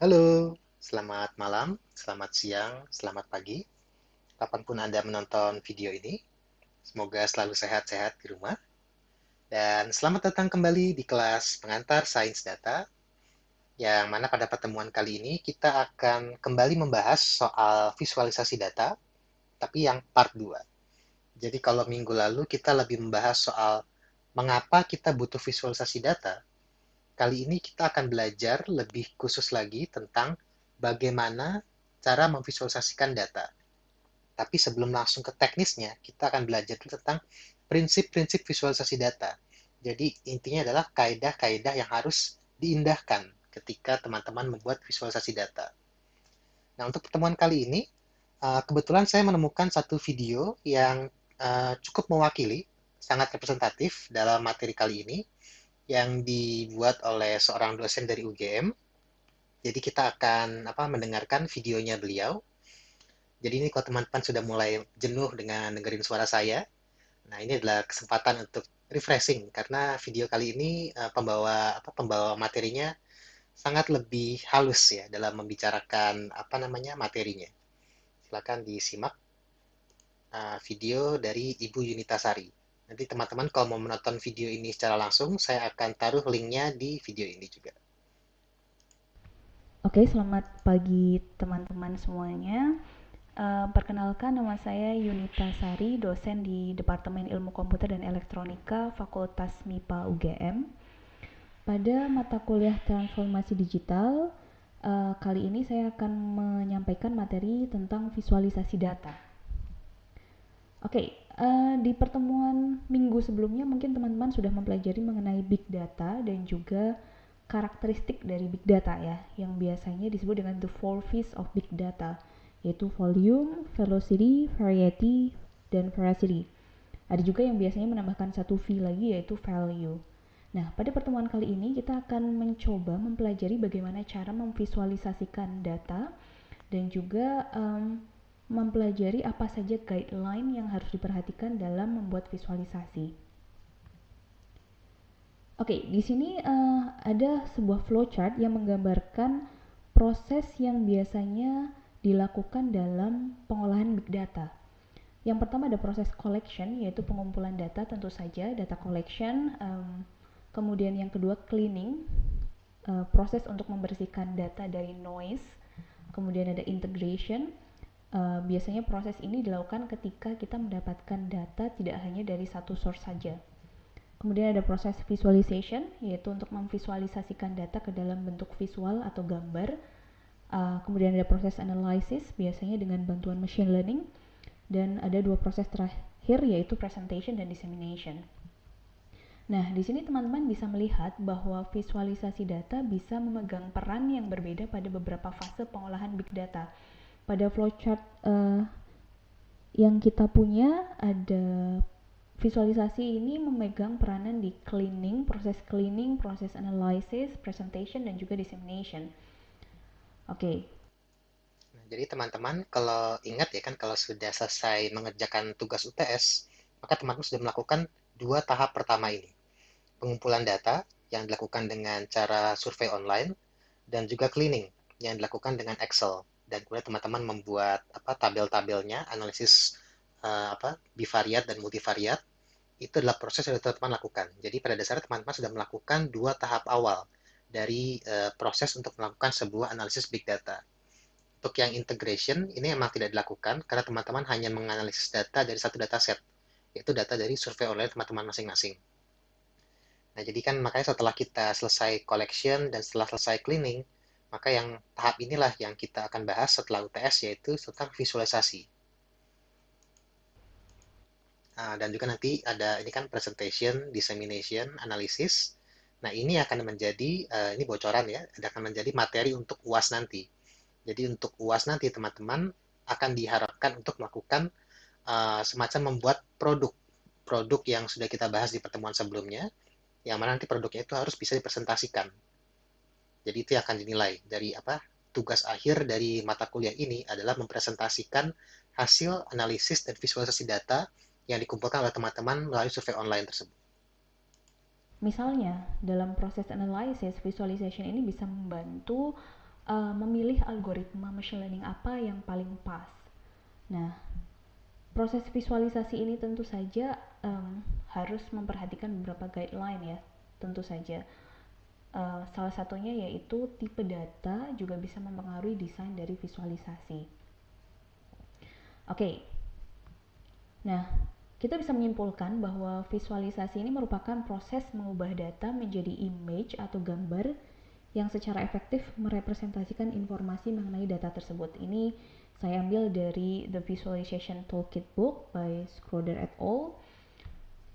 Halo, selamat malam, selamat siang, selamat pagi, kapanpun Anda menonton video ini. Semoga selalu sehat-sehat di rumah. Dan selamat datang kembali di kelas pengantar Sains Data, yang mana pada pertemuan kali ini kita akan kembali membahas soal visualisasi data, tapi yang part 2. Jadi kalau minggu lalu kita lebih membahas soal mengapa kita butuh visualisasi data, kali ini kita akan belajar lebih khusus lagi tentang bagaimana cara memvisualisasikan data. Tapi sebelum langsung ke teknisnya, kita akan belajar dulu tentang prinsip-prinsip visualisasi data. Jadi intinya adalah kaidah-kaidah yang harus diindahkan ketika teman-teman membuat visualisasi data. Nah, untuk pertemuan kali ini, kebetulan saya menemukan satu video yang cukup mewakili, sangat representatif dalam materi kali ini, yang dibuat oleh seorang dosen dari UGM. Jadi kita akan mendengarkan videonya beliau. Jadi ini kalau teman-teman sudah mulai jenuh dengan dengerin suara saya, nah ini adalah kesempatan untuk refreshing karena video kali ini pembawa materinya sangat lebih halus ya dalam membicarakan materinya. Silakan disimak video dari Ibu Yunita Sari. Nanti teman-teman kalau mau menonton video ini secara langsung, saya akan taruh linknya di video ini juga. Oke, selamat pagi teman-teman semuanya. Perkenalkan, nama saya Yunita Sari, dosen di Departemen Ilmu Komputer dan Elektronika, Fakultas MIPA UGM. Pada mata kuliah Transformasi Digital, kali ini saya akan menyampaikan materi tentang visualisasi data. Oke, di pertemuan minggu sebelumnya mungkin teman-teman sudah mempelajari mengenai big data dan juga karakteristik dari big data ya, yang biasanya disebut dengan the four V's of big data, yaitu volume, velocity, variety, dan veracity. Ada juga yang biasanya menambahkan satu V lagi yaitu value. Nah, pada pertemuan kali ini kita akan mencoba mempelajari bagaimana cara memvisualisasikan data dan juga mempelajari apa saja guideline yang harus diperhatikan dalam membuat visualisasi. Oke, di sini ada sebuah flowchart yang menggambarkan proses yang biasanya dilakukan dalam pengolahan big data. Yang pertama ada proses collection, yaitu pengumpulan data, tentu saja data collection. Kemudian yang kedua cleaning, proses untuk membersihkan data dari noise. Kemudian ada integration. Biasanya proses ini dilakukan ketika kita mendapatkan data tidak hanya dari satu source saja. Kemudian ada proses visualization, yaitu untuk memvisualisasikan data ke dalam bentuk visual atau gambar. Kemudian ada proses analysis, biasanya dengan bantuan machine learning. Dan ada dua proses terakhir, yaitu presentation dan dissemination. Nah, di sini teman-teman bisa melihat bahwa visualisasi data bisa memegang peran yang berbeda pada beberapa fase pengolahan big data. Pada flowchart yang kita punya, ada visualisasi ini memegang peranan di cleaning, proses analysis, presentation, dan juga dissemination. Oke. Nah, jadi teman-teman kalau ingat ya kan kalau sudah selesai mengerjakan tugas UTS, maka teman-teman sudah melakukan dua tahap pertama ini. Pengumpulan data yang dilakukan dengan cara survei online dan juga cleaning yang dilakukan dengan Excel. Dan kemudian teman-teman membuat tabel-tabelnya, analisis bivariat dan multivariat. Itu adalah proses yang teman-teman lakukan. Jadi pada dasarnya teman-teman sudah melakukan dua tahap awal dari proses untuk melakukan sebuah analisis big data. Untuk yang integration, ini memang tidak dilakukan karena teman-teman hanya menganalisis data dari satu dataset, yaitu data dari survei online teman-teman masing-masing. Nah, jadi kan makanya setelah kita selesai collection dan setelah selesai cleaning, maka yang tahap inilah yang kita akan bahas setelah UTS, yaitu tentang visualisasi. Nah, dan juga nanti ada ini kan presentation, dissemination, analisis. Nah, ini akan menjadi, ini bocoran ya, akan menjadi materi untuk UAS nanti. Jadi untuk UAS nanti teman-teman akan diharapkan untuk melakukan semacam membuat produk yang sudah kita bahas di pertemuan sebelumnya, yang mana nanti produknya itu harus bisa dipresentasikan. Jadi itu yang akan dinilai dari tugas akhir dari mata kuliah ini adalah mempresentasikan hasil analisis dan visualisasi data yang dikumpulkan oleh teman-teman melalui survei online tersebut. Misalnya, dalam proses analysis, visualization ini bisa membantu memilih algoritma machine learning apa yang paling pas. Nah, proses visualisasi ini tentu saja harus memperhatikan beberapa guideline ya, tentu saja. Salah satunya yaitu tipe data juga bisa mempengaruhi desain dari visualisasi. Oke, nah kita bisa menyimpulkan bahwa visualisasi ini merupakan proses mengubah data menjadi image atau gambar yang secara efektif merepresentasikan informasi mengenai data tersebut. Ini saya ambil dari The Visualization Toolkit Book by Schroeder et al.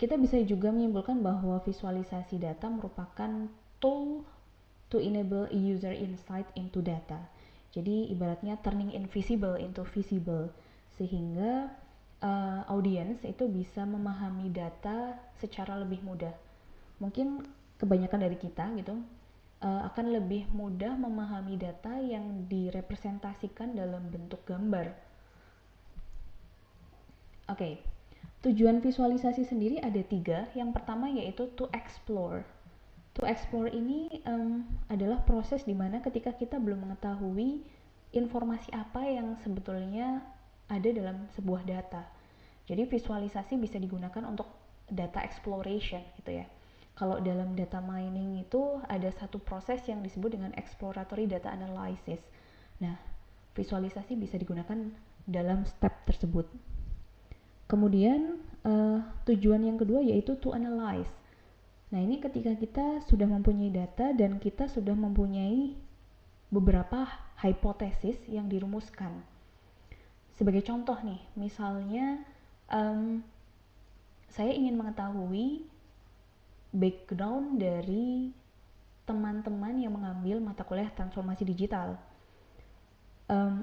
Kita bisa juga menyimpulkan bahwa visualisasi data merupakan tool to enable a user insight into data. Jadi ibaratnya turning invisible into visible, sehingga audiens itu bisa memahami data secara lebih mudah. Mungkin kebanyakan dari kita gitu akan lebih mudah memahami data yang direpresentasikan dalam bentuk gambar. Oke, tujuan visualisasi sendiri ada 3. Yang pertama yaitu to explore. To explore ini adalah proses di mana ketika kita belum mengetahui informasi apa yang sebetulnya ada dalam sebuah data. Jadi visualisasi bisa digunakan untuk data exploration gitu ya. Kalau dalam data mining itu ada satu proses yang disebut dengan exploratory data analysis. Nah, visualisasi bisa digunakan dalam step tersebut. Kemudian tujuan yang kedua yaitu to analyze. Nah, ini ketika kita sudah mempunyai data dan kita sudah mempunyai beberapa hipotesis yang dirumuskan. Sebagai contoh nih, misalnya saya ingin mengetahui background dari teman-teman yang mengambil mata kuliah transformasi digital.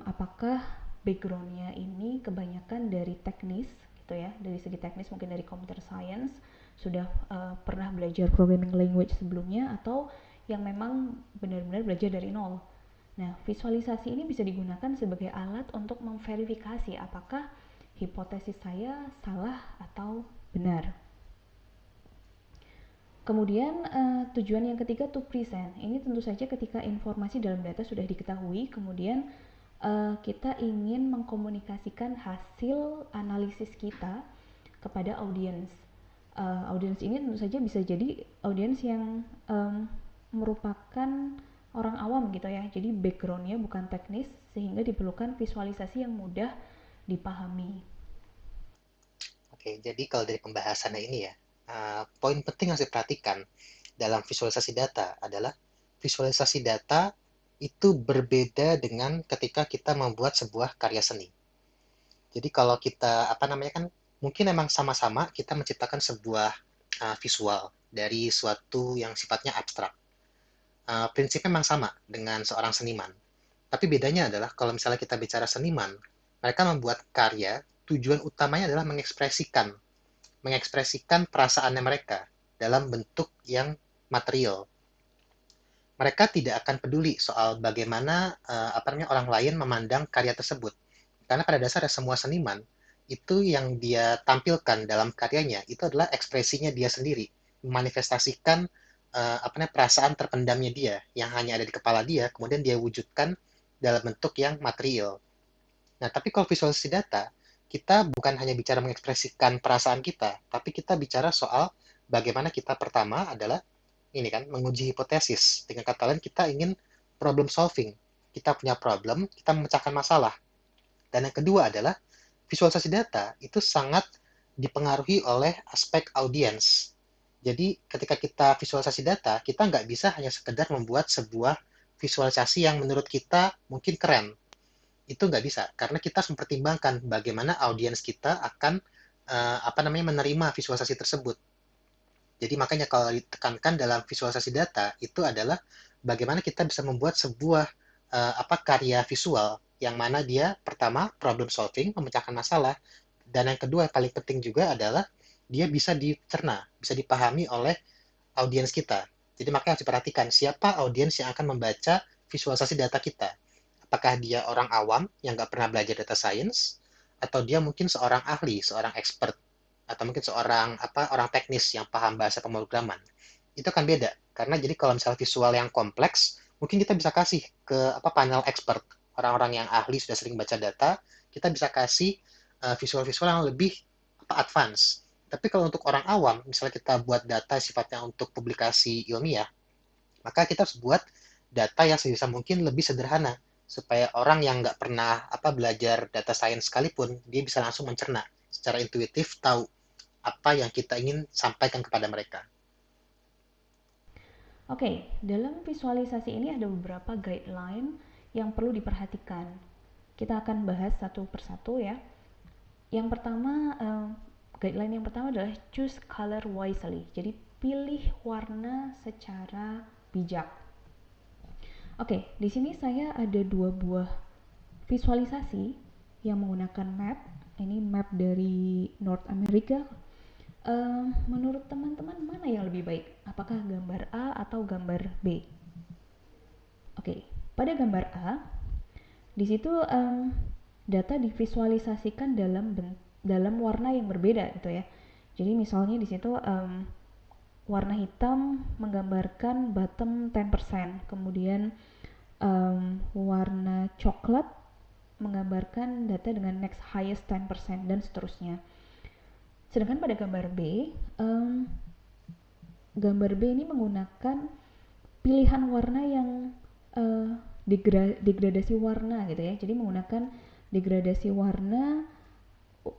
Apakah backgroundnya ini kebanyakan dari teknis gitu ya, dari segi teknis mungkin dari computer science, sudah pernah belajar programming language sebelumnya, atau yang memang benar-benar belajar dari nol. Nah, visualisasi ini bisa digunakan sebagai alat untuk memverifikasi apakah hipotesis saya salah atau benar. Kemudian tujuan yang ketiga to present. Ini tentu saja ketika informasi dalam data sudah diketahui, kemudian kita ingin mengkomunikasikan hasil analisis kita kepada audiens. Audiens ini tentu saja bisa jadi audiens yang merupakan orang awam gitu ya. Jadi backgroundnya bukan teknis sehingga diperlukan visualisasi yang mudah dipahami. Oke, jadi kalau dari pembahasannya ini ya, poin penting yang harus diperhatikan dalam visualisasi data adalah visualisasi data itu berbeda dengan ketika kita membuat sebuah karya seni. Jadi kalau kita apa namanya kan mungkin memang sama-sama kita menciptakan sebuah visual dari suatu yang sifatnya abstrak. Prinsipnya memang sama dengan seorang seniman. Tapi bedanya adalah kalau misalnya kita bicara seniman, mereka membuat karya, tujuan utamanya adalah mengekspresikan perasaannya mereka dalam bentuk yang material. Mereka tidak akan peduli soal bagaimana orang lain memandang karya tersebut. Karena pada dasarnya semua seniman itu yang dia tampilkan dalam karyanya itu adalah ekspresinya dia sendiri, memanifestasikan perasaan terpendamnya dia yang hanya ada di kepala dia, kemudian dia wujudkan dalam bentuk yang material. Nah, tapi kalau visualisasi data, kita bukan hanya bicara mengekspresikan perasaan kita, tapi kita bicara soal bagaimana kita pertama adalah ini kan menguji hipotesis. Dengan kata lain kita ingin problem solving. Kita punya problem, kita memecahkan masalah. Dan yang kedua adalah visualisasi data itu sangat dipengaruhi oleh aspek audiens. Jadi ketika kita visualisasi data, kita nggak bisa hanya sekedar membuat sebuah visualisasi yang menurut kita mungkin keren. Itu nggak bisa, karena kita harus mempertimbangkan bagaimana audiens kita akan menerima visualisasi tersebut. Jadi makanya kalau ditekankan dalam visualisasi data itu adalah bagaimana kita bisa membuat sebuah karya visual yang mana dia pertama problem solving, memecahkan masalah, dan yang kedua yang paling penting juga adalah dia bisa dicerna, bisa dipahami oleh audiens kita. Jadi makanya harus diperhatikan siapa audiens yang akan membaca visualisasi data kita. Apakah dia orang awam yang nggak pernah belajar data science, atau dia mungkin seorang ahli, seorang expert, atau mungkin seorang orang teknis yang paham bahasa pemrograman. Itu kan beda. Karena jadi kalau misalnya visual yang kompleks, mungkin kita bisa kasih ke panel expert, orang-orang yang ahli sudah sering baca data, kita bisa kasih visual-visual yang lebih advance. Tapi kalau untuk orang awam, misalnya kita buat data sifatnya untuk publikasi ilmiah, maka kita harus buat data yang sebisa mungkin lebih sederhana supaya orang yang nggak pernah belajar data science sekalipun dia bisa langsung mencerna secara intuitif, tahu apa yang kita ingin sampaikan kepada mereka. Oke, dalam visualisasi ini ada beberapa guideline yang perlu diperhatikan. Kita akan bahas satu persatu ya. Yang pertama, guideline yang pertama adalah choose color wisely. Jadi pilih warna secara bijak. Oke, di sini saya ada dua buah visualisasi yang menggunakan map. Ini map dari North America. Menurut teman-teman mana yang lebih baik? Apakah gambar A atau gambar B? Oke, pada gambar A, di situ data divisualisasikan dalam warna yang berbeda gitu ya. Jadi misalnya di situ warna hitam menggambarkan bottom 10%, kemudian warna coklat menggambarkan data dengan next highest 10% dan seterusnya. Sedangkan pada gambar B ini menggunakan pilihan warna yang degradasi warna gitu ya. Jadi menggunakan degradasi warna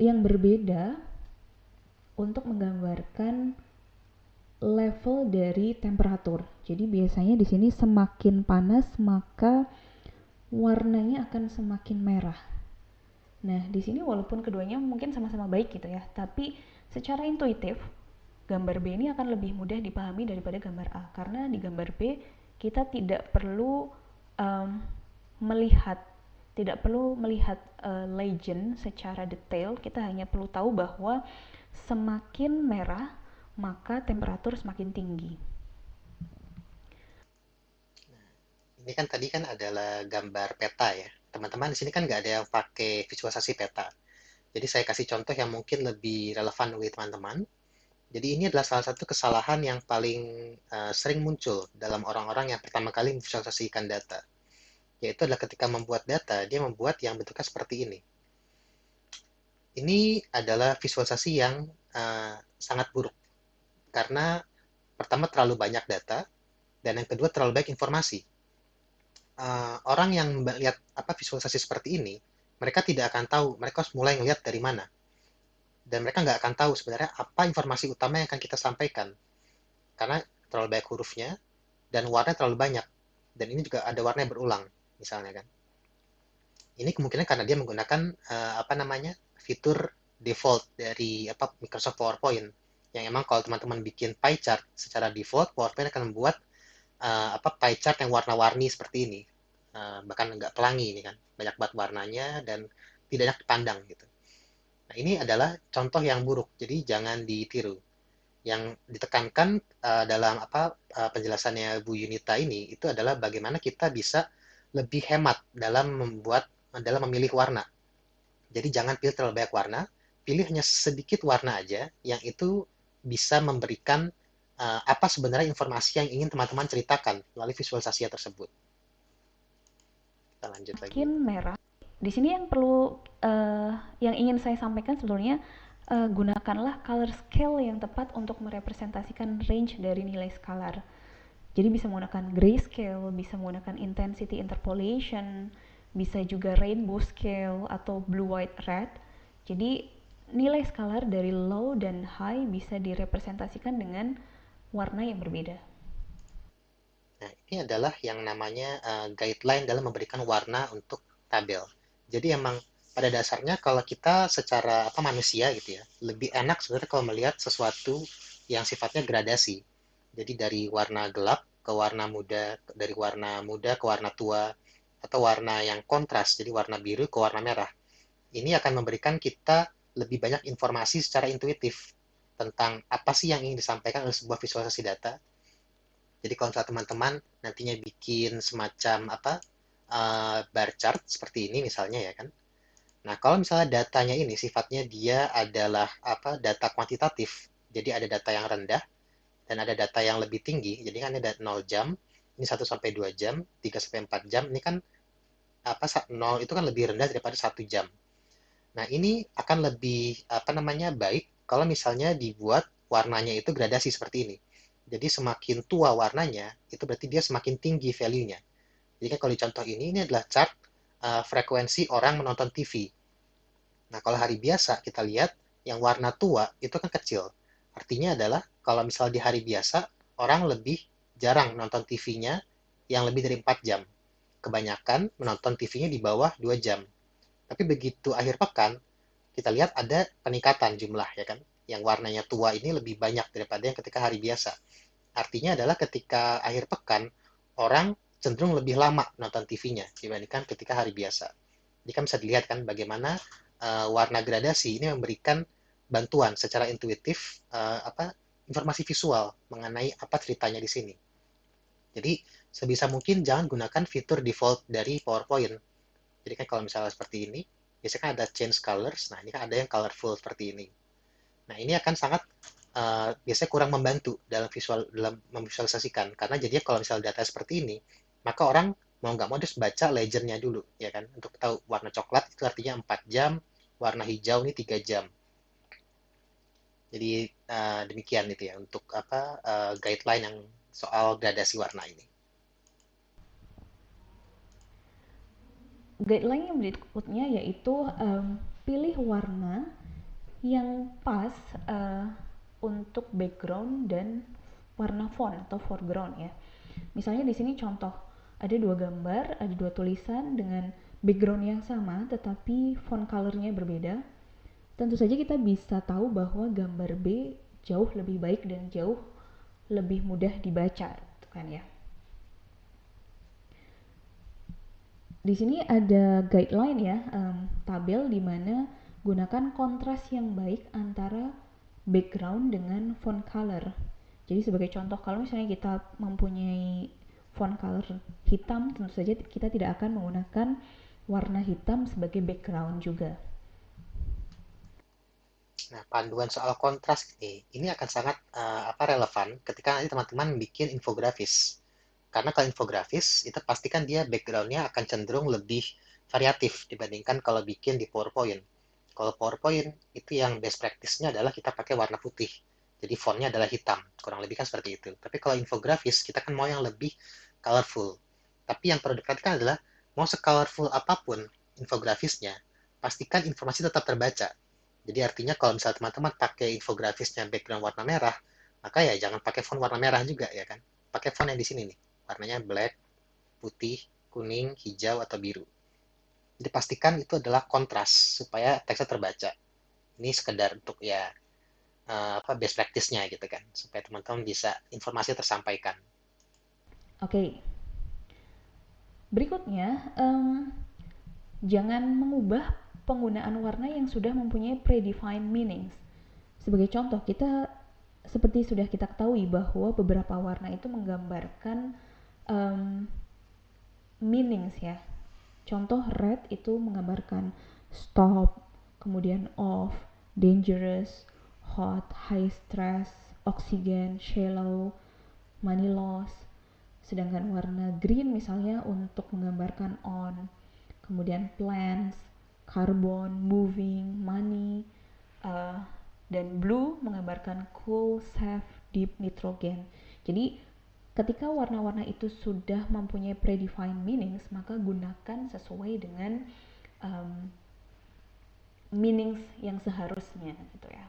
yang berbeda untuk menggambarkan level dari temperatur. Jadi biasanya di sini semakin panas maka warnanya akan semakin merah. Nah, di sini walaupun keduanya mungkin sama-sama baik gitu ya, tapi secara intuitif gambar B ini akan lebih mudah dipahami daripada gambar A, karena di gambar B kita tidak perlu um, melihat legend secara detail. Kita hanya perlu tahu bahwa semakin merah maka temperatur semakin tinggi. Ini kan tadi kan adalah gambar peta ya. Teman-teman di sini kan nggak ada yang pakai visualisasi peta. Jadi saya kasih contoh yang mungkin lebih relevan bagi teman-teman. Jadi ini adalah salah satu kesalahan yang paling sering muncul dalam orang-orang yang pertama kali memvisualisasikan data. Yaitu adalah ketika membuat data, dia membuat yang bentuknya seperti ini. Ini adalah visualisasi yang sangat buruk. Karena pertama terlalu banyak data, dan yang kedua terlalu banyak informasi. Orang yang melihat visualisasi seperti ini, mereka tidak akan tahu, mereka harus mulai melihat dari mana. Dan mereka nggak akan tahu sebenarnya apa informasi utama yang akan kita sampaikan. Karena terlalu banyak hurufnya, dan warna terlalu banyak. Dan ini juga ada warna yang berulang, misalnya kan. Ini kemungkinan karena dia menggunakan fitur default dari Microsoft PowerPoint. Yang emang kalau teman-teman bikin pie chart secara default, PowerPoint akan membuat pie chart yang warna-warni seperti ini. Bahkan nggak pelangi ini kan, banyak banget warnanya dan tidak enak dipandang gitu. Nah, ini adalah contoh yang buruk, jadi jangan ditiru. Yang ditekankan dalam penjelasannya Bu Yunita ini itu adalah bagaimana kita bisa lebih hemat dalam memilih warna. Jadi jangan pilih terlalu banyak warna, pilih hanya sedikit warna aja yang itu bisa memberikan apa sebenarnya informasi yang ingin teman-teman ceritakan melalui visualisasi tersebut. Kita lanjut lagi. Makin merah. Di sini yang perlu yang ingin saya sampaikan sebetulnya, gunakanlah color scale yang tepat untuk merepresentasikan range dari nilai skalar. Jadi bisa menggunakan grayscale, bisa menggunakan intensity interpolation, bisa juga rainbow scale atau blue white red. Jadi nilai skalar dari low dan high bisa direpresentasikan dengan warna yang berbeda. Nah, ini adalah yang namanya guideline dalam memberikan warna untuk tabel. Jadi emang pada dasarnya kalau kita secara manusia gitu ya, lebih enak sebenarnya kalau melihat sesuatu yang sifatnya gradasi. Jadi dari warna gelap ke warna muda, dari warna muda ke warna tua, atau warna yang kontras, jadi warna biru ke warna merah. Ini akan memberikan kita lebih banyak informasi secara intuitif tentang apa sih yang ingin disampaikan oleh sebuah visualisasi data. Jadi kalau teman-teman nantinya bikin semacam bar chart seperti ini misalnya ya kan. Nah, kalau misalnya datanya ini sifatnya dia adalah data kuantitatif. Jadi ada data yang rendah dan ada data yang lebih tinggi. Jadi kan ada 0 jam ini 1 sampai 2 jam, 3 sampai 4 jam, ini kan 0 itu kan lebih rendah daripada 1 jam. Nah, ini akan lebih baik kalau misalnya dibuat warnanya itu gradasi seperti ini. Jadi semakin tua warnanya, itu berarti dia semakin tinggi value-nya. Jadi kan kalau di contoh ini adalah chart frekuensi orang menonton TV. Nah, kalau hari biasa kita lihat yang warna tua itu kan kecil. Artinya adalah kalau misal di hari biasa orang lebih jarang menonton TV-nya yang lebih dari 4 jam. Kebanyakan menonton TV-nya di bawah 2 jam. Tapi begitu akhir pekan, kita lihat ada peningkatan jumlah ya kan. Yang warnanya tua ini lebih banyak daripada yang ketika hari biasa. Artinya adalah ketika akhir pekan, orang cenderung lebih lama nonton TV-nya dibandingkan ketika hari biasa. Jadi kan bisa dilihat kan bagaimana warna gradasi ini memberikan bantuan secara intuitif informasi visual mengenai apa ceritanya di sini. Jadi sebisa mungkin jangan gunakan fitur default dari PowerPoint. Jadi kan kalau misalnya seperti ini, biasanya kan ada change colors. Nah, ini kan ada yang colorful seperti ini. Nah, ini akan sangat biasanya kurang membantu dalam memvisualisasikan karena jadinya kalau misalnya data seperti ini, maka orang mau nggak mau harus baca legendnya dulu, ya kan, untuk tahu warna coklat itu artinya 4 jam, warna hijau ini 3 jam. Jadi demikian itu ya untuk guideline yang soal gradasi warna ini. Guideline yang berikutnya yaitu pilih warna yang pas untuk background dan warna font atau foreground ya. Misalnya di sini contoh, ada dua gambar, ada dua tulisan dengan background yang sama tetapi font colornya berbeda. Tentu saja kita bisa tahu bahwa gambar B jauh lebih baik dan jauh lebih mudah dibaca, kan ya. Di sini ada guideline ya, tabel di mana gunakan kontras yang baik antara background dengan font color. Jadi sebagai contoh, kalau misalnya kita mempunyai font color hitam, tentu saja kita tidak akan menggunakan warna hitam sebagai background juga. Nah, panduan soal kontras ini akan sangat relevan ketika nanti teman-teman bikin infografis. Karena kalau infografis, itu pastikan dia background-nya akan cenderung lebih variatif dibandingkan kalau bikin di PowerPoint. Kalau PowerPoint, itu yang best practice-nya adalah kita pakai warna putih. Jadi font-nya adalah hitam. Kurang lebih kan seperti itu. Tapi kalau infografis, kita kan mau yang lebih colorful. Tapi yang perlu diperhatikan adalah, mau se-colorful apapun infografisnya, pastikan informasi tetap terbaca. Jadi artinya kalau misalnya teman-teman pakai infografisnya background warna merah, maka ya jangan pakai font warna merah juga ya kan. Pakai font yang di sini nih, warnanya black, putih, kuning, hijau, atau biru. Jadi pastikan itu adalah kontras supaya teksnya terbaca. Ini sekedar untuk ya best practice-nya gitu kan, supaya teman-teman bisa informasi tersampaikan. Oke. Berikutnya, jangan mengubah penggunaan warna yang sudah mempunyai predefined meanings. Sebagai contoh, kita seperti sudah kita ketahui bahwa beberapa warna itu menggambarkan meanings ya. Contoh red itu menggambarkan stop, kemudian off, dangerous, hot, high stress, oxygen, shallow, money loss. Sedangkan warna green misalnya untuk menggambarkan on, kemudian plants, carbon, moving, money, dan blue menggambarkan cool, safe, deep, nitrogen. Jadi ketika warna-warna itu sudah mempunyai predefined meanings, maka gunakan sesuai dengan meanings yang seharusnya gitu ya.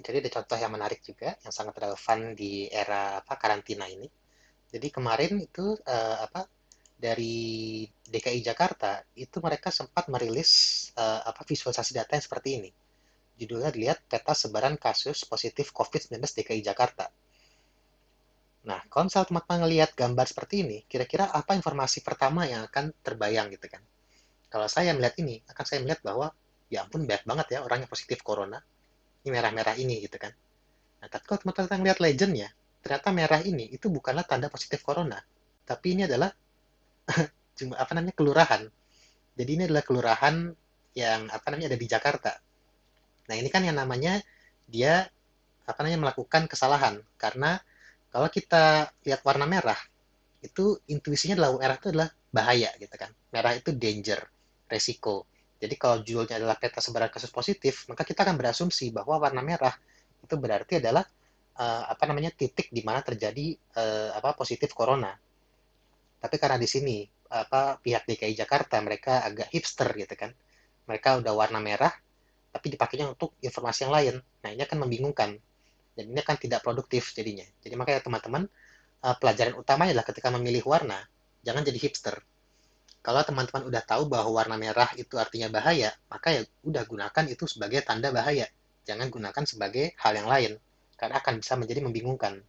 Jadi ada contoh yang menarik juga, yang sangat relevan di era karantina ini. Jadi kemarin itu dari DKI Jakarta itu mereka sempat merilis visualisasi data yang seperti ini. Judulnya dilihat peta sebaran kasus positif COVID-19 DKI Jakarta. Nah, kalau misalnya teman-teman ngelihat gambar seperti ini, kira-kira apa informasi pertama yang akan terbayang gitu kan? Kalau saya melihat ini, akan saya melihat bahwa ya ampun banyak banget ya orang yang positif corona. Ini merah-merah ini gitu kan. Nah, tapi kalau teman-teman lihat legendnya, ternyata merah ini itu bukanlah tanda positif corona, tapi ini adalah cuma kelurahan. Jadi ini adalah kelurahan yang ada di Jakarta. Nah, ini kan yang namanya dia melakukan kesalahan karena Kalau kita lihat warna merah, itu intuisinya adalah merah itu adalah bahaya gitu kan. Merah itu danger, resiko. Jadi kalau judulnya adalah peta sebaran kasus positif, maka kita akan berasumsi bahwa warna merah itu berarti adalah apa namanya titik di mana terjadi positif corona. Tapi karena di sini pihak DKI Jakarta mereka agak hipster gitu kan. Mereka udah warna merah tapi dipakainya untuk informasi yang lain. Nah, ini akan membingungkan dan ini akan tidak produktif jadinya. Jadi makanya teman-teman pelajaran utamanya adalah ketika memilih warna, jangan jadi hipster. Kalau teman-teman udah tahu bahwa warna merah itu artinya bahaya, maka ya udah gunakan itu sebagai tanda bahaya. Jangan gunakan sebagai hal yang lain, karena akan bisa menjadi membingungkan.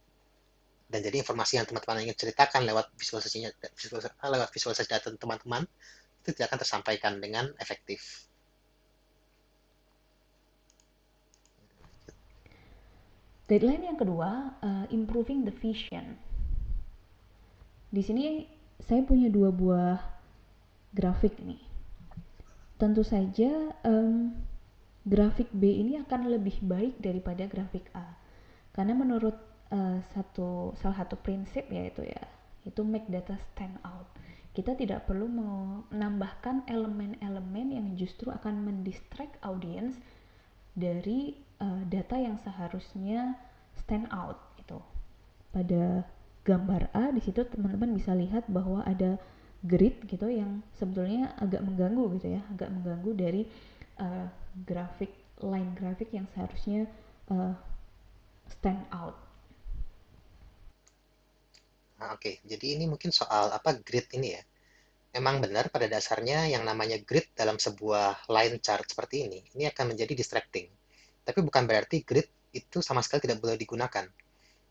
Dan jadi informasi yang teman-teman ingin ceritakan lewat visualisasi data teman-teman itu tidak akan tersampaikan dengan efektif. Guideline yang kedua, improving the vision. Di sini saya punya dua buah grafik nih. Tentu saja grafik B ini akan lebih baik daripada grafik A. Karena menurut salah satu prinsip yaitu make data stand out. Kita tidak perlu menambahkan elemen-elemen yang justru akan mendistract audiens dari data yang seharusnya stand out gitu. Pada gambar A di situ teman-teman bisa lihat bahwa ada grid gitu yang sebetulnya agak mengganggu gitu ya, agak mengganggu dari uh, grafik line grafik yang seharusnya uh, stand out. Nah, oke, jadi ini mungkin soal grid ini ya. Memang benar pada dasarnya yang namanya grid dalam sebuah line chart seperti ini akan menjadi distracting. Tapi bukan berarti grid itu sama sekali tidak boleh digunakan.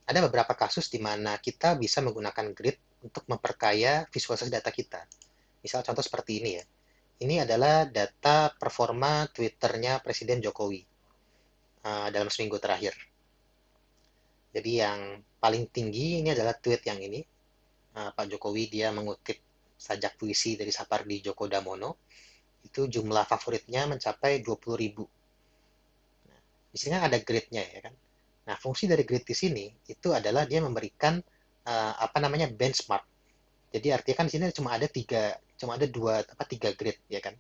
Ada beberapa kasus di mana kita bisa menggunakan grid untuk memperkaya visualisasi data kita. Misal contoh seperti ini ya. Ini adalah data performa Twitternya Presiden Jokowi dalam seminggu terakhir. Jadi yang paling tinggi ini adalah tweet yang ini. Pak Jokowi dia mengutip sajak puisi dari Sapardi Djoko Damono. Itu jumlah favoritnya mencapai 20.000. Nah, di sini kan ada grid-nya ya kan. Nah, fungsi dari grid di sini itu adalah dia memberikan benchmark. Jadi artinya kan di sini cuma ada tiga grid ya kan.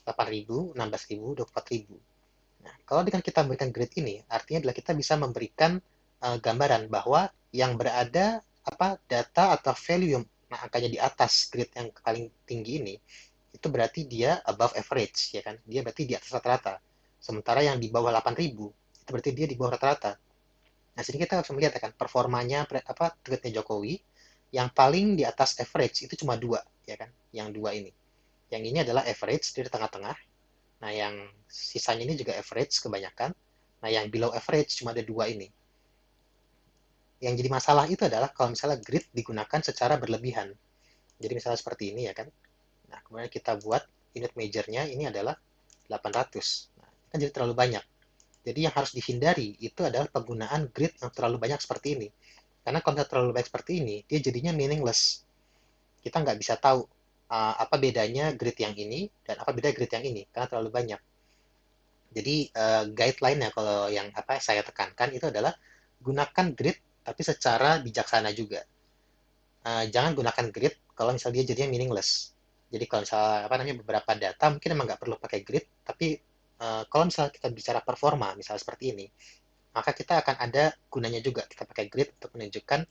8.000, 16.000, 24.000. Nah, kalau dengan kita memberikan grid ini, artinya adalah kita bisa memberikan gambaran bahwa yang berada data atau value yang angkanya di atas grid yang paling tinggi ini, itu berarti dia above average, ya kan? Dia berarti di atas rata-rata. Sementara yang di bawah 8.000, itu berarti dia di bawah rata-rata. Nah, sini kita bisa melihat ya kan, performanya tweetnya Jokowi, yang paling di atas average itu cuma dua, ya kan? Yang dua ini. Yang ini adalah average, dia di tengah-tengah. Nah, yang sisanya ini juga average kebanyakan. Nah, yang below average cuma ada dua ini. Yang jadi masalah itu adalah kalau misalnya grid digunakan secara berlebihan. Jadi misalnya seperti ini ya kan. Nah, kemudian kita buat unit majornya ini adalah 800. Nah, kan jadi terlalu banyak. Jadi yang harus dihindari itu adalah penggunaan grid yang terlalu banyak seperti ini. Karena kalau terlalu banyak seperti ini, dia jadinya meaningless. Kita nggak bisa tahu apa bedanya grid yang ini dan apa beda grid yang ini, karena terlalu banyak. Jadi guideline-nya kalau yang saya tekankan itu adalah gunakan grid tapi secara bijaksana juga. Jangan gunakan grid kalau misalnya dia jadinya meaningless. Jadi kalau misalnya beberapa data mungkin emang nggak perlu pakai grid, tapi kalau misalnya kita bicara performa, misalnya seperti ini, maka kita akan ada gunanya juga kita pakai grid untuk menunjukkan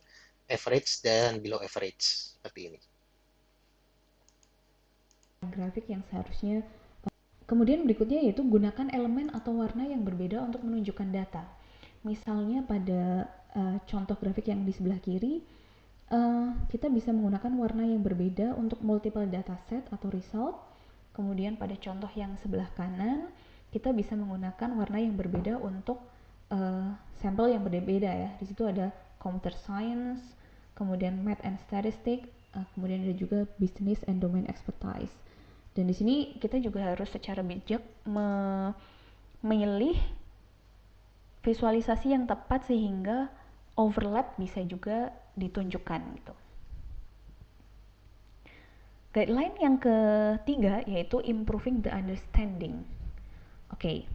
average dan below average seperti ini. Grafik yang seharusnya kemudian berikutnya yaitu gunakan elemen atau warna yang berbeda untuk menunjukkan data. Misalnya pada contoh grafik yang di sebelah kiri, kita bisa menggunakan warna yang berbeda untuk multiple dataset atau result. Kemudian pada contoh yang sebelah kanan, kita bisa menggunakan warna yang berbeda untuk sampel yang berbeda ya. Di situ ada computer science, kemudian math and statistics, kemudian ada juga business and domain expertise. Dan di sini kita juga harus secara bijak memilih visualisasi yang tepat sehingga overlap bisa juga ditunjukkan gitu. Guideline yang ketiga yaitu improving the understanding. Oke.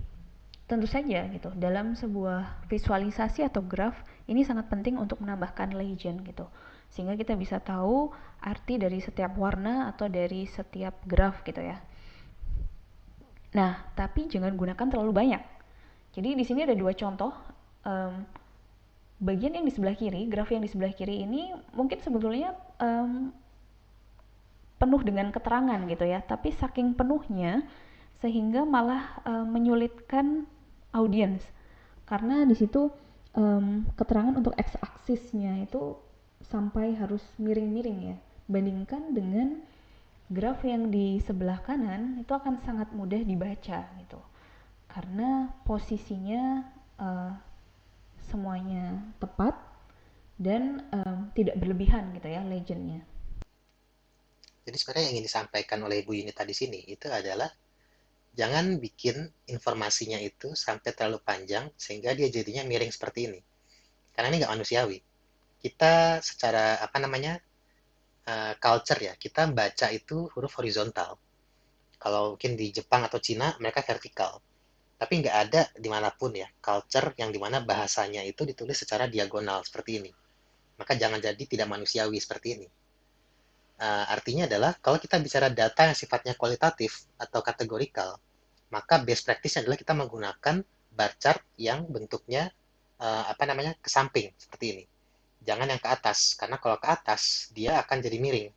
tentu saja gitu, dalam sebuah visualisasi atau graf ini sangat penting untuk menambahkan legend gitu, sehingga kita bisa tahu arti dari setiap warna atau dari setiap graf gitu ya. Nah, tapi jangan gunakan terlalu banyak. Jadi di sini ada dua contoh. Um, Bagian yang di sebelah kiri, graf yang di sebelah kiri ini mungkin sebetulnya penuh dengan keterangan gitu ya, tapi saking penuhnya sehingga malah menyulitkan audiens karena di situ keterangan untuk x-aksisnya itu sampai harus miring-miring ya, bandingkan dengan graf yang di sebelah kanan itu akan sangat mudah dibaca gitu karena posisinya uh, semuanya tepat dan tidak berlebihan gitu ya legendnya. Jadi sebenarnya yang ingin disampaikan oleh Bu Yuni tadi sini itu adalah jangan bikin informasinya itu sampai terlalu panjang sehingga dia jadinya miring seperti ini. Karena ini nggak manusiawi. Kita secara apa namanya culture ya, kita baca itu huruf horizontal. Kalau mungkin di Jepang atau Cina mereka vertikal. Tapi nggak ada dimanapun ya culture yang dimana bahasanya itu ditulis secara diagonal seperti ini. Maka jangan jadi tidak manusiawi seperti ini. Artinya adalah kalau kita bicara data yang sifatnya kualitatif atau kategorikal, maka best practice adalah kita menggunakan bar chart yang bentuknya apa namanya ke samping seperti ini. Jangan yang ke atas, karena kalau ke atas dia akan jadi miring.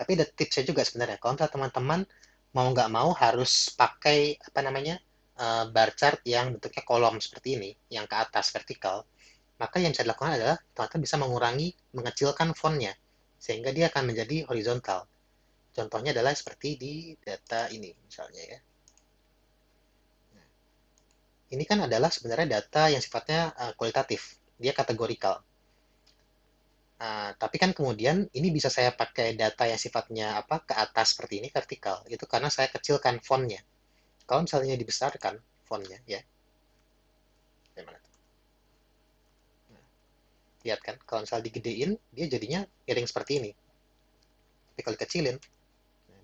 Tapi ada tipsnya juga sebenarnya. Kalau teman-teman mau nggak mau harus pakai apa namanya bar chart yang bentuknya kolom seperti ini, yang ke atas vertikal, maka yang bisa dilakukan adalah teman-teman bisa mengurangi, mengecilkan fontnya, sehingga dia akan menjadi horizontal. Contohnya adalah seperti di data ini misalnya ya. Ini kan adalah sebenarnya data yang sifatnya kualitatif, dia kategorikal. Tapi kan kemudian ini bisa saya pakai data yang sifatnya apa ke atas seperti ini vertikal. Itu karena saya kecilkan fontnya. Kalau misalnya dibesarkan fontnya ya, gimana tuh? Lihat kan, kalau misalnya digedein dia jadinya miring seperti ini. Tapi kalau dikecilin,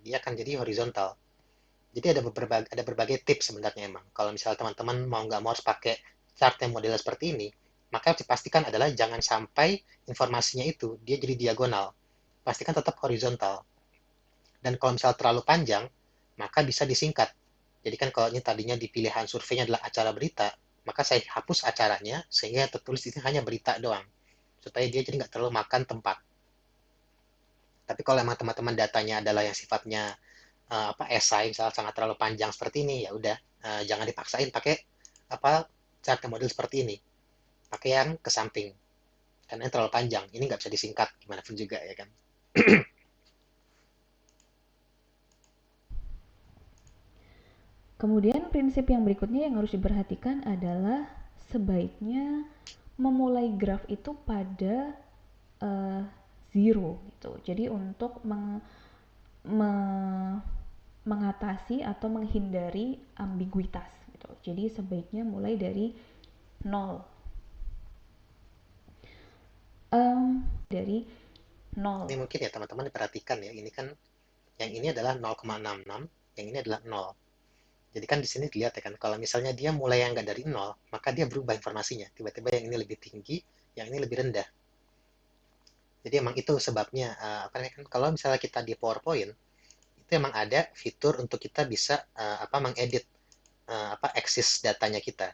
dia akan jadi horizontal. Jadi ada berbagai tips sebenarnya emang. Kalau misalnya teman-teman mau nggak mau harus pakai chart yang modelnya seperti ini, maka harus dipastikan adalah jangan sampai informasinya itu dia jadi diagonal. Pastikan tetap horizontal. Dan kalau misalnya terlalu panjang, maka bisa disingkat. Jadi kan kalau ini tadinya di pilihan surveinya adalah acara berita, maka saya hapus acaranya sehingga yang tertulis ini hanya berita doang. Supaya dia jadi nggak terlalu makan tempat. Tapi kalau emang teman-teman datanya adalah yang sifatnya apa esai misalnya sangat terlalu panjang seperti ini ya udah jangan dipaksain pakai apa chart model seperti ini, pakai yang ke samping karena ini terlalu panjang, ini nggak bisa disingkat gimana pun juga ya kan. Kemudian prinsip yang berikutnya yang harus diperhatikan adalah sebaiknya memulai graf itu pada uh, zero gitu. Jadi untuk me- mengatasi atau menghindari ambiguitas gitu. Jadi sebaiknya mulai dari nol. Dari nol. Ini mungkin ya teman-teman diperhatikan ya, ini kan yang ini adalah 0,66, yang ini adalah 0. Jadi kan di sini dilihat ya kan, kalau misalnya dia mulai yang nggak dari 0, maka dia berubah informasinya. Tiba-tiba yang ini lebih tinggi, yang ini lebih rendah. Jadi emang itu sebabnya, apa namanya kan, kalau misalnya kita di PowerPoint, itu emang ada fitur untuk kita bisa apa mengedit apa aksis datanya kita.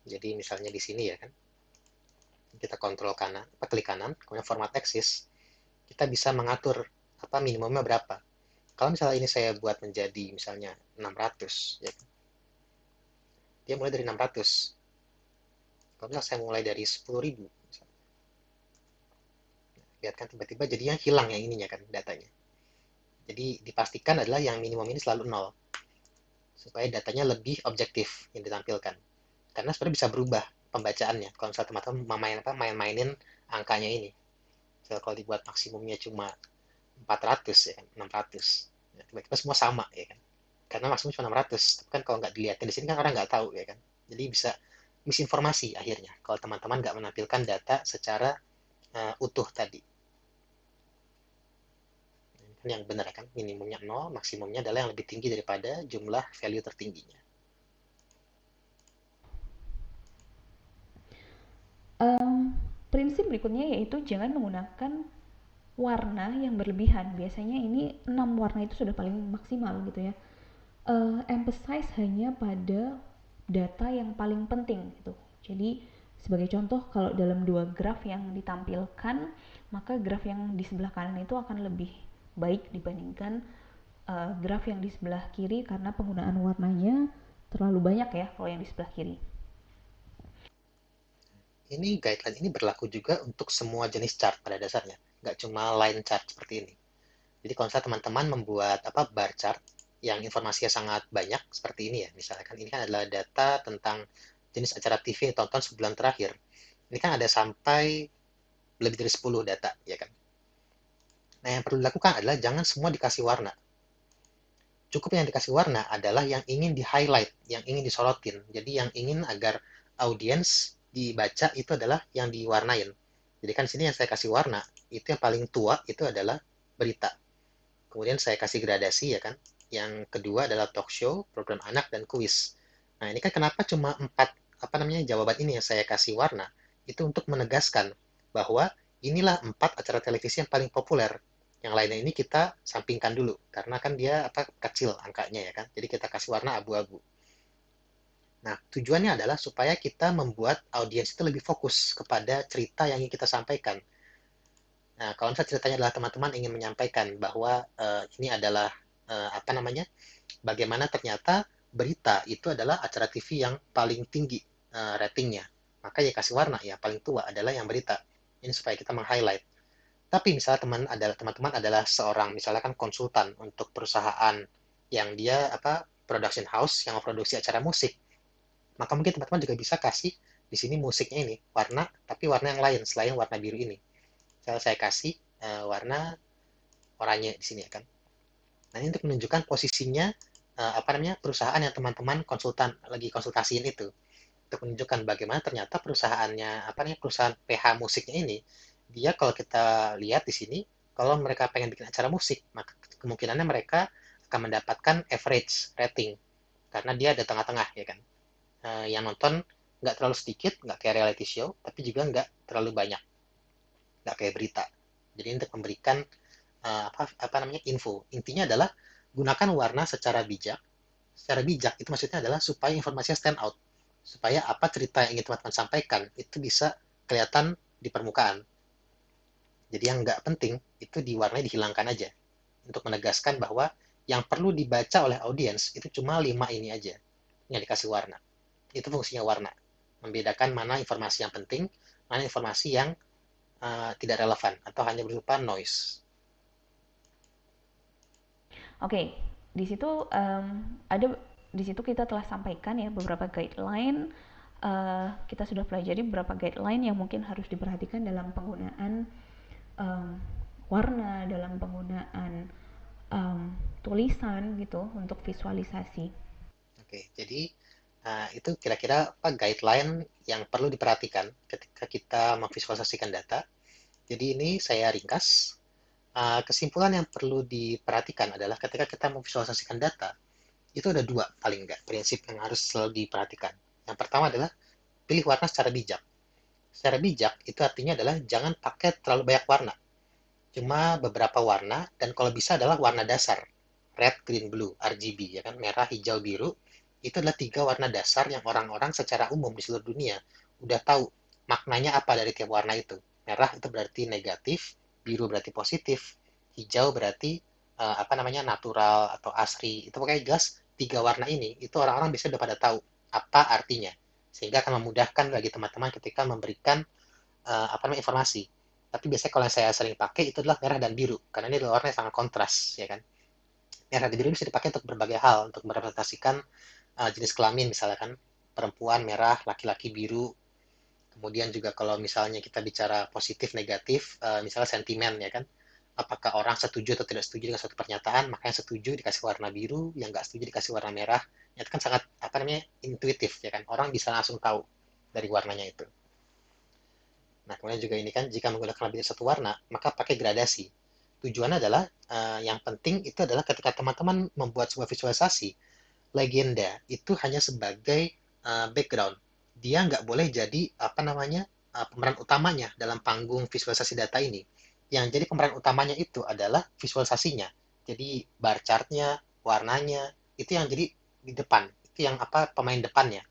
Jadi misalnya di sini ya kan, kita kontrol kanan, apa klik kanan, kemudian format aksis, kita bisa mengatur apa minimumnya berapa. Kalau misalnya ini saya buat menjadi misalnya 600, ya, kan, dia mulai dari 600. Kalau misalnya saya mulai dari 10.000, lihat kan tiba-tiba jadinya hilang yang ininya kan datanya. Jadi dipastikan adalah yang minimum ini selalu 0 supaya datanya lebih objektif yang ditampilkan. Karena sebenarnya bisa berubah pembacaannya. Kalau misalnya teman-teman main-mainin angkanya ini. Misalnya kalau dibuat maksimumnya cuma 400 ya kan, 600. Ya, tiba-tiba semua sama ya kan. Karena maksimum cuma 600. Tapi kan kalau nggak dilihatin di sini kan orang nggak tahu ya kan. Jadi bisa misinformasi akhirnya kalau teman-teman nggak menampilkan data secara utuh tadi. Kan yang benar kan minimumnya 0, maksimumnya adalah yang lebih tinggi daripada jumlah value tertingginya. Em, Prinsip berikutnya yaitu jangan menggunakan warna yang berlebihan. Biasanya ini 6 warna itu sudah paling maksimal gitu ya. Emphasize hanya pada data yang paling penting gitu. Jadi sebagai contoh, kalau dalam dua graf yang ditampilkan, maka graf yang di sebelah kanan itu akan lebih baik dibandingkan graf yang di sebelah kiri karena penggunaan warnanya terlalu banyak ya kalau yang di sebelah kiri. Ini guideline ini berlaku juga untuk semua jenis chart pada dasarnya, nggak cuma line chart seperti ini. Jadi kalau misalnya teman-teman membuat bar chart yang informasinya sangat banyak seperti ini ya, misalkan ini kan adalah data tentang jenis acara TV yang tonton sebulan terakhir. Ini kan ada sampai lebih dari 10 data, ya kan? Nah, yang perlu dilakukan adalah jangan semua dikasih warna. Cukup yang dikasih warna adalah yang ingin di-highlight, yang ingin disorotin. Jadi yang ingin agar audiens dibaca itu adalah yang diwarnain. Jadi kan sini yang saya kasih warna, itu yang paling tua itu adalah berita. Kemudian saya kasih gradasi ya kan. Yang kedua adalah talk show, program anak, dan kuis. Nah, ini kan kenapa cuma 4 jawaban ini yang saya kasih warna? Itu untuk menegaskan bahwa inilah 4 acara televisi yang paling populer. Yang lainnya ini kita sampingkan dulu karena kan dia kecil angkanya ya kan. Jadi kita kasih warna abu-abu. Nah, tujuannya adalah supaya kita membuat audiens itu lebih fokus kepada cerita yang ingin kita sampaikan. Nah, kalau misalnya ceritanya adalah teman-teman ingin menyampaikan bahwa ini adalah bagaimana ternyata berita itu adalah acara TV yang paling tinggi ratingnya. Maka ya kasih warna ya paling tua adalah yang berita. Ini supaya kita meng-highlight. Tapi misalnya teman-teman adalah seorang misalnya kan konsultan untuk perusahaan yang dia production house yang memproduksi acara musik, maka mungkin teman-teman juga bisa kasih di sini musiknya ini warna, tapi warna yang lain selain warna biru ini. Saya kasih warna oranye di sini ya kan. Nah, ini untuk menunjukkan posisinya perusahaan yang teman-teman lagi konsultasiin itu. Untuk menunjukkan bagaimana ternyata perusahaannya perusahaan PH musiknya ini, dia kalau kita lihat di sini, kalau mereka pengen bikin acara musik, maka kemungkinannya mereka akan mendapatkan average rating karena dia ada tengah-tengah ya kan. Yang nonton nggak terlalu sedikit, nggak kayak reality show, tapi juga nggak terlalu banyak, nggak kayak berita. Jadi untuk memberikan info. Intinya adalah gunakan warna secara bijak. Secara bijak itu maksudnya adalah supaya informasinya stand out. Supaya apa cerita yang ingin teman-teman sampaikan itu bisa kelihatan di permukaan. Jadi yang nggak penting itu diwarnai dihilangkan aja. Untuk menegaskan bahwa yang perlu dibaca oleh audiens itu cuma 5 ini aja yang dikasih warna. Itu fungsinya warna. Membedakan mana informasi yang penting, mana informasi yang tidak relevan atau hanya berupa noise. Oke, di situ ada di situ kita telah sampaikan ya beberapa guideline. Kita sudah pelajari beberapa guideline yang mungkin harus diperhatikan dalam penggunaan um, warna, dalam penggunaan tulisan gitu untuk visualisasi. Oke, jadi itu kira-kira guideline yang perlu diperhatikan ketika kita memvisualisasikan data. Jadi ini saya ringkas. Kesimpulan yang perlu diperhatikan adalah ketika kita memvisualisasikan data, itu ada dua paling enggak prinsip yang harus selalu diperhatikan. Yang pertama adalah pilih warna secara bijak. Secara bijak itu artinya adalah jangan pakai terlalu banyak warna. Cuma beberapa warna dan kalau bisa adalah warna dasar. Red, green, blue, RGB ya kan, merah, hijau, biru. Itu adalah 3 warna dasar yang orang-orang secara umum di seluruh dunia udah tahu maknanya apa dari tiap warna itu. Merah itu berarti negatif, biru berarti positif, hijau berarti natural atau asri. Itu pokoknya jelas 3 warna ini itu orang-orang biasanya udah pada tahu apa artinya. Sehingga akan memudahkan bagi teman-teman ketika memberikan informasi. Tapi biasanya kalau yang saya sering pakai itu adalah merah dan biru karena ini adalah warna yang sangat kontras ya kan. Merah dan biru bisa dipakai untuk berbagai hal, untuk merepresentasikan jenis kelamin misalnya kan, perempuan merah, laki-laki biru. Kemudian juga kalau misalnya kita bicara positif negatif, misalnya sentimen ya kan, apakah orang setuju atau tidak setuju dengan suatu pernyataan, maka yang setuju dikasih warna biru, yang nggak setuju dikasih warna merah. Itu kan sangat intuitif ya kan, orang bisa langsung tahu dari warnanya itu. Nah, kemudian juga ini kan jika menggunakan lebih dari satu warna, maka pakai gradasi. Tujuannya adalah yang penting itu adalah ketika teman-teman membuat sebuah visualisasi, legenda itu hanya sebagai background. Dia nggak boleh jadi pemeran utamanya dalam panggung visualisasi data ini. Yang jadi pemeran utamanya itu adalah visualisasinya. Jadi bar chartnya, warnanya, itu yang jadi di depan. Itu yang pemain depannya.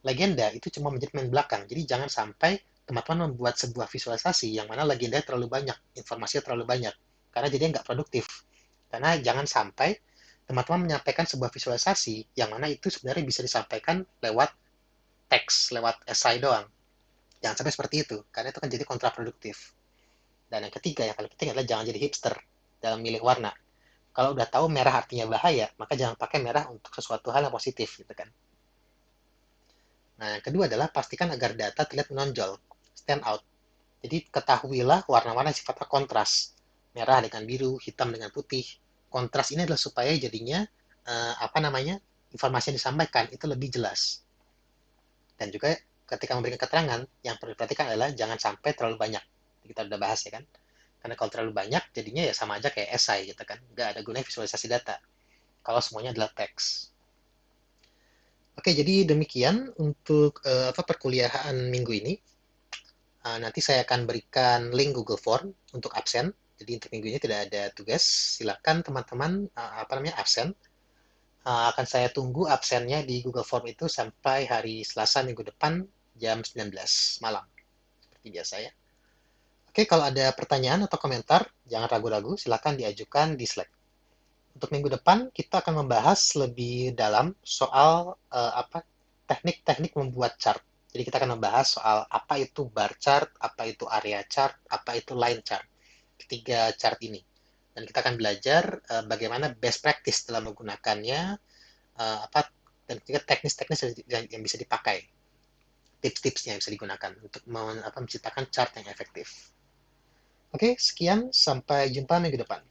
Legenda itu cuma menjadi pemain belakang. Jadi jangan sampai teman-teman membuat sebuah visualisasi yang mana legenda terlalu banyak, informasinya terlalu banyak. Karena jadi nggak produktif. Karena jangan sampai teman-teman menyampaikan sebuah visualisasi yang mana itu sebenarnya bisa disampaikan lewat teks, lewat esai doang. Jangan sampai seperti itu, karena itu kan jadi kontraproduktif. Dan yang ketiga, yang paling penting adalah jangan jadi hipster dalam milih warna. Kalau udah tahu merah artinya bahaya, maka jangan pakai merah untuk sesuatu hal yang positif, gitu kan. Nah, yang kedua adalah pastikan agar data terlihat menonjol, stand out. Jadi ketahuilah warna-warna yang sifatnya kontras, merah dengan biru, hitam dengan putih. Kontras ini adalah supaya jadinya informasi yang disampaikan itu lebih jelas. Dan juga ketika memberikan keterangan, yang perlu diperhatikan adalah jangan sampai terlalu banyak. Kita udah bahas ya kan. Karena kalau terlalu banyak, jadinya ya sama aja kayak esai gitu kan. Nggak ada gunanya visualisasi data. Kalau semuanya adalah teks. Oke, jadi demikian untuk perkuliahan minggu ini. Nanti saya akan berikan link Google Form untuk absen. Jadi untuk minggu ini tidak ada tugas. Silakan teman-teman absen. Akan saya tunggu absennya di Google Form itu sampai hari Selasa minggu depan jam 19 malam. Seperti biasa ya. Oke, kalau ada pertanyaan atau komentar, jangan ragu-ragu, silakan diajukan di Slack. Untuk minggu depan, kita akan membahas lebih dalam soal teknik-teknik membuat chart. Jadi kita akan membahas soal apa itu bar chart, apa itu area chart, apa itu line chart. Ketiga chart ini. Dan kita akan belajar bagaimana best practice dalam menggunakannya, dan juga teknis-teknis yang bisa dipakai. Tips-tipsnya yang bisa digunakan untuk menciptakan chart yang efektif. Oke, sekian. Sampai jumpa minggu depan.